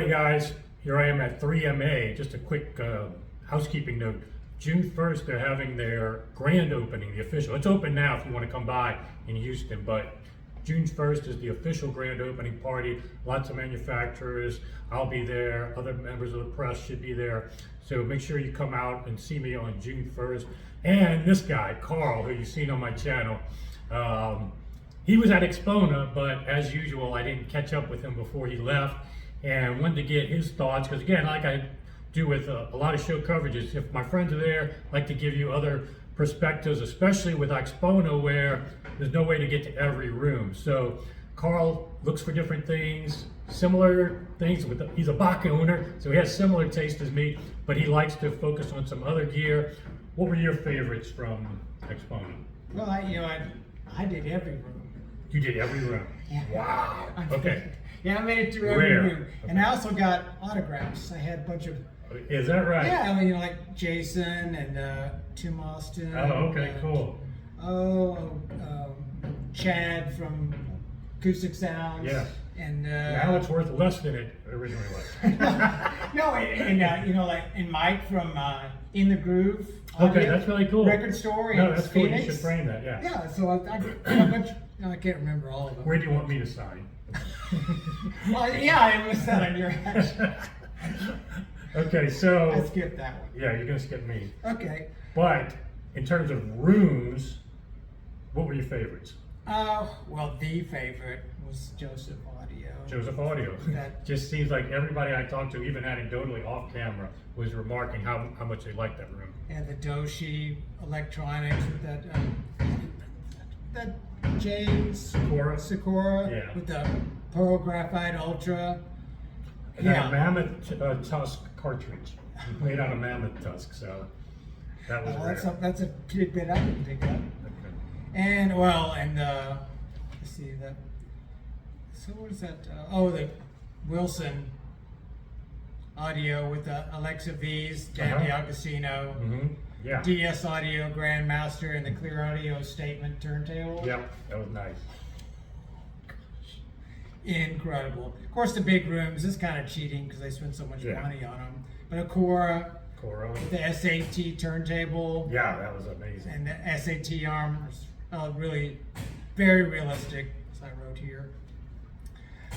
Hey guys, here I am at 3MA. Just a quick housekeeping note. June 1st, they're having their grand opening, the official. It's open now if you want to come by in Houston, but June 1st is the official grand opening party. Lots of manufacturers. I'll be there. Other members of the press should be there. So make sure you come out and see me on June 1st. And this guy, Karl, who you've seen on my channel, he was at Axpona, but as usual, I didn't catch up with him before he left and wanted to get his thoughts. Because again, like I do with a lot of show coverages, if my friends are there, I like to give you other perspectives, especially with Axpona where there's no way to get to every room. So Karl looks for different things, similar things. He's a Bach owner, so he has similar taste as me, but he likes to focus on some other gear. What were your favorites from Axpona? Well, I did every room. You did every room? Yeah. Wow. Okay. Yeah, I made it through every Rare. room. Okay. And I also got autographs. I had a bunch of... Is that right? Yeah, I mean, like Jason and Tim Austin. Oh, okay, cool. Chad from Acoustic Sounds. Yeah. And now it's worth less than it originally was. no, and Mike from In the Groove. Okay, that's really cool. Record store No, in that's cool. Phoenix. You should frame that. Yeah. Yeah, so I can't remember all of them. Where do you want me to sign? Well, yeah, it was that on your action. Okay, so I skipped that one. yeah, you're gonna skip me. Okay. But in terms of rooms, what were your favorites? Well, the favorite was Joseph Audio. Joseph Audio. That- Just seems like everybody I talked to, even anecdotally off camera, was remarking how much they liked that room. And the Doshi electronics with that James Sakura Yeah. with the Pearl Graphite Ultra. And then a mammoth tusk cartridge made out of mammoth tusk, so that was rare. That's a tidbit I didn't pick up. Okay. And let's see that. So what is that? The Wilson Audio with the Alexa V's, Dan D'Agostino, Yeah. DS Audio Grandmaster, and the Clear Audio Statement turntable. Yep, that was nice. Incredible. Of course, the big rooms is kind of cheating because they spend so much money on them. But a Cora, with the SAT turntable, Yeah, that was amazing. and the SAT arm was really very realistic, as I wrote here.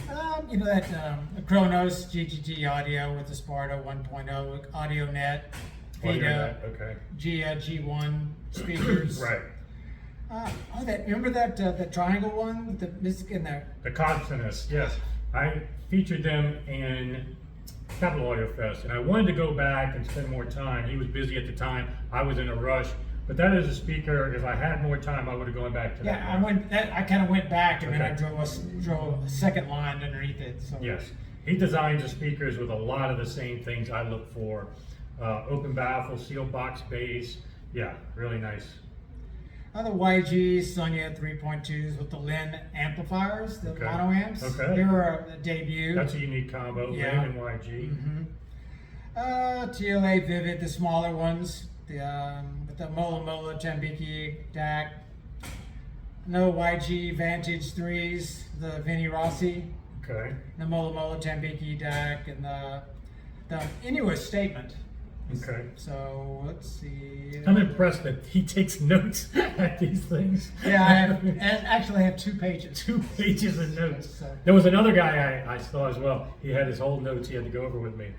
That Kronos GGT audio with the Sparta 1.0 audio net, Vita, Okay. Gia G1 speakers. Right. Remember that the triangle one with the music in there? The Consonus, yes. I featured them in Capital Audio Fest, and I wanted to go back and spend more time. He was busy at the time. I was in a rush. But that is a speaker, if I had more time, I would have gone back to that. Yeah, I kind of went back and then I Okay. drove a second line underneath it. So. Yes. He designs the speakers with a lot of the same things I look for. Open baffle, sealed box bass. Yeah, really nice. The YG Sonya 3.2s with the Lin amplifiers, the mono amps. Okay. They were a debut. That's a unique combo, Yeah. Lin and YG. TLA Vivid, the smaller ones, with the Mola Mola Tambiki DAC. No YG Vantage 3s, the Vinny Rossi, Okay. the Mola Mola Tambiki DAC, and the Inuit Statement. Okay. So let's see. I'm impressed that he takes notes at these things. Yeah, I have 2 pages. 2 pages of notes. So, There was another guy I saw as well. He had his whole notes he had to go over with me.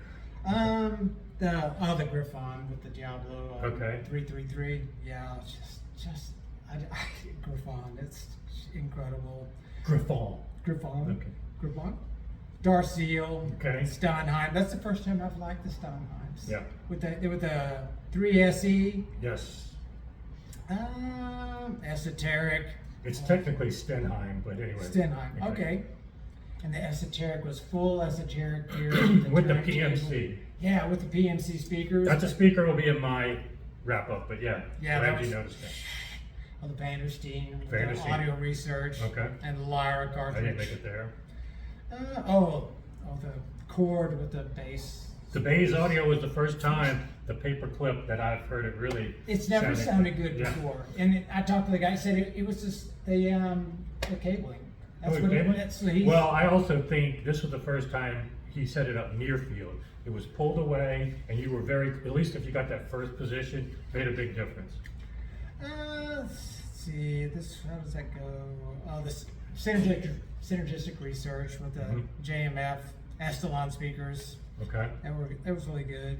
the Griffon with the Diablo 333. Yeah, Griffon. It's incredible. Griffon. Griffon. Okay. Griffon. Darceel. Okay. Stonheim. That's the first time I've liked the Stonheims. Yeah. With the 3SE. Yes. Esoteric. It's technically Stenheim, but anyway. Stenheim. Okay. And the Esoteric was full Esoteric gear With the turntable. PMC. Yeah, with the PMC speakers. That's a speaker will be in my wrap up, but yeah. Yeah, I'm that glad you was- noticed that. Of the Vandersteen, with Vandersteen. the audio research, Okay. and the Lyra I cartridge. didn't make it there. The cord with the bass. The Bays audio was the first time the paper clip that I've heard it really. It's never sounded good Yeah. before. And I talked to the guy. Said it was just the cabling. That's Oh, what cabling? that's what he. Well, I also think this was the first time he set it up near field. It was pulled away, and you were at least if you got that first position, made a big difference. Let's see, how does that go? Oh, this synergistic research with the JMF, Astelon speakers. Okay. That was really good.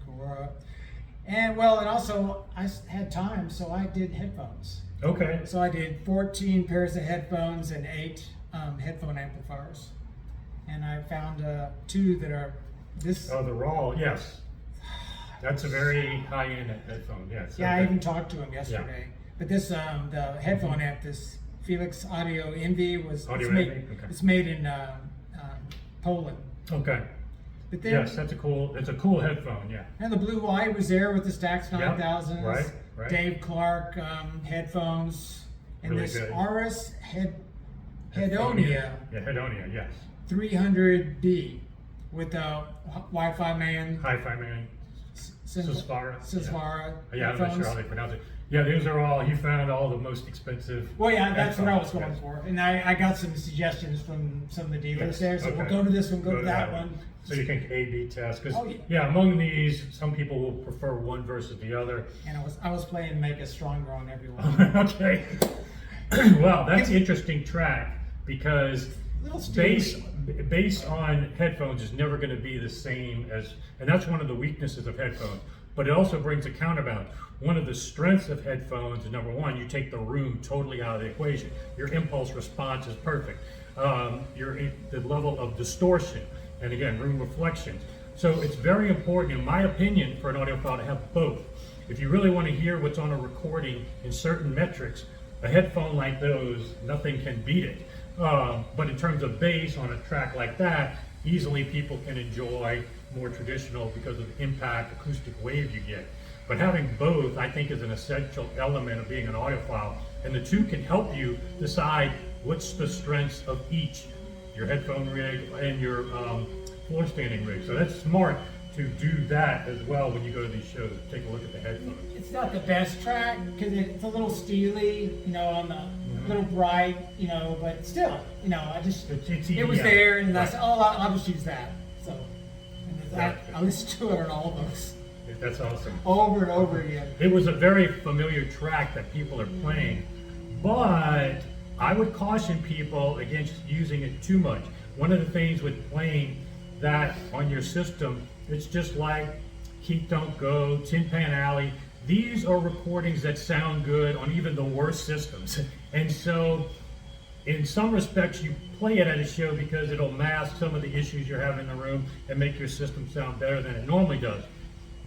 Cora. And also I had time, so I did headphones. Okay. So I did 14 pairs of headphones and 8 headphone amplifiers. And I found 2 that are this. Oh, the raw, yes. That's a very high-end headphone, yes. Yeah, I even talked to him yesterday. Yeah. But this, the headphone amp, this Felix Audio Envy it's made in Poland. Okay. But then, yes, it's a cool headphone, yeah. And the Blue Eye was there with the Stax 9000s. Yep, right. Dave Clark headphones. And really this good. RS Hedonia. Yeah, Hedonia, yes. 300B with a Wi-Fi man. Hi-Fi man. Sysvara. Yeah, I'm not sure how they pronounce it. Yeah, those are all, you found all the most expensive. Well, yeah, that's what I was going for. And I got some suggestions from some of the dealers there. So we'll go to this one, go to that one. So you can A/B test. Because, among these, some people will prefer one versus the other. And I was playing Make Us Stronger on everyone. Okay. Well, that's an interesting track because bass on headphones is never going to be the same as, and that's one of the weaknesses of headphones. But it also brings a counterbalance. One of the strengths of headphones is, number one, you take the room totally out of the equation. Your impulse response is perfect. The level of distortion, and again, room reflections. So it's very important, in my opinion, for an audiophile to have both. If you really want to hear what's on a recording in certain metrics, a headphone like those, nothing can beat it. But in terms of bass on a track like that, easily people can enjoy more traditional because of the impact acoustic wave you get. But having both, I think, is an essential element of being an audiophile, and the two can help you decide what's the strengths of each, your headphone rig and your floor standing rig. So that's smart to do that as well when you go to these shows. Take a look at the headphones. It's not the best track because it's a little steely, on the little bright, but still, it was there, and I said, I'll just use that. So I listened to it on all of those. That's awesome. Over and over again. It was a very familiar track that people are playing, but I would caution people against using it too much. One of the things with playing that on your system, it's just like Keep Don't Go, Tin Pan Alley. These are recordings that sound good on even the worst systems. And so, in some respects, you play it at a show because it'll mask some of the issues you're having in the room and make your system sound better than it normally does.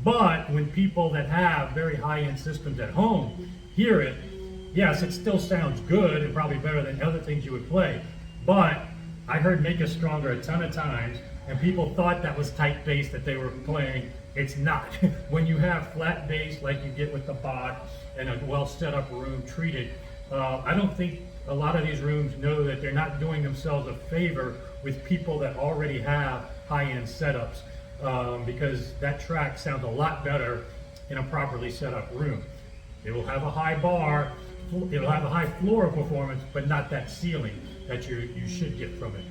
But when people that have very high-end systems at home hear it, yes, it still sounds good and probably better than other things you would play. But I heard Make Us Stronger a ton of times, and people thought that was tight bass that they were playing. It's not. When you have flat bass like you get with the bot and a well set up room treated, I don't think a lot of these rooms know that they're not doing themselves a favor with people that already have high-end setups. Because that track sounds a lot better in a properly set up room. It will have a high bar, it'll have a high floor of performance, but not that ceiling that you should get from it.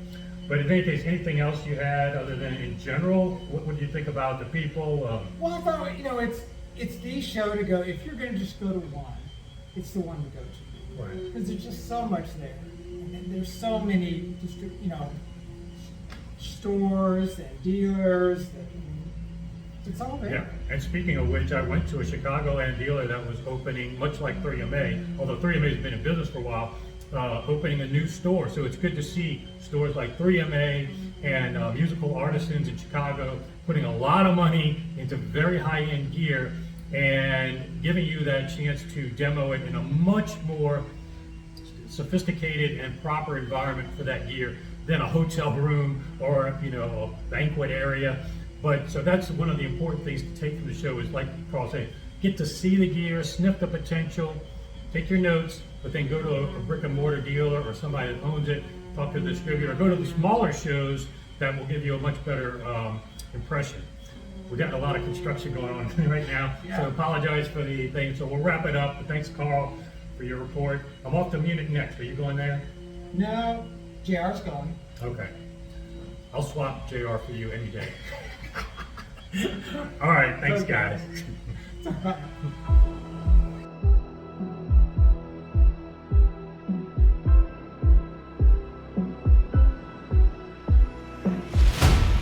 But in any case, anything else you had other than in general? What do you think about the people? Well, I thought, it's the show to go. If you're going to just go to one, it's the one to go to. Right. Because there's just so much there. And there's so many, stores and dealers. It's all there. Yeah, and speaking of which, I went to a Chicagoland dealer that was opening, much like 3MA, although 3MA has been in business for a while, opening a new store. So it's good to see stores like 3MA and musical artisans in Chicago putting a lot of money into very high-end gear and giving you that chance to demo it in a much more sophisticated and proper environment for that gear than a hotel room or a banquet area. But so that's one of the important things to take from the show is, like Karl said, get to see the gear, sniff the potential, take your notes, but then go to a brick and mortar dealer or somebody that owns it, talk to the distributor, go to the smaller shows that will give you a much better impression. We've got a lot of construction going on right now, so apologize for the thing. So we'll wrap it up. But thanks, Karl, for your report. I'm off to Munich next. Are you going there? No, JR's going. Okay. I'll swap JR for you any day. All right, thanks, Okay. guys. Bye.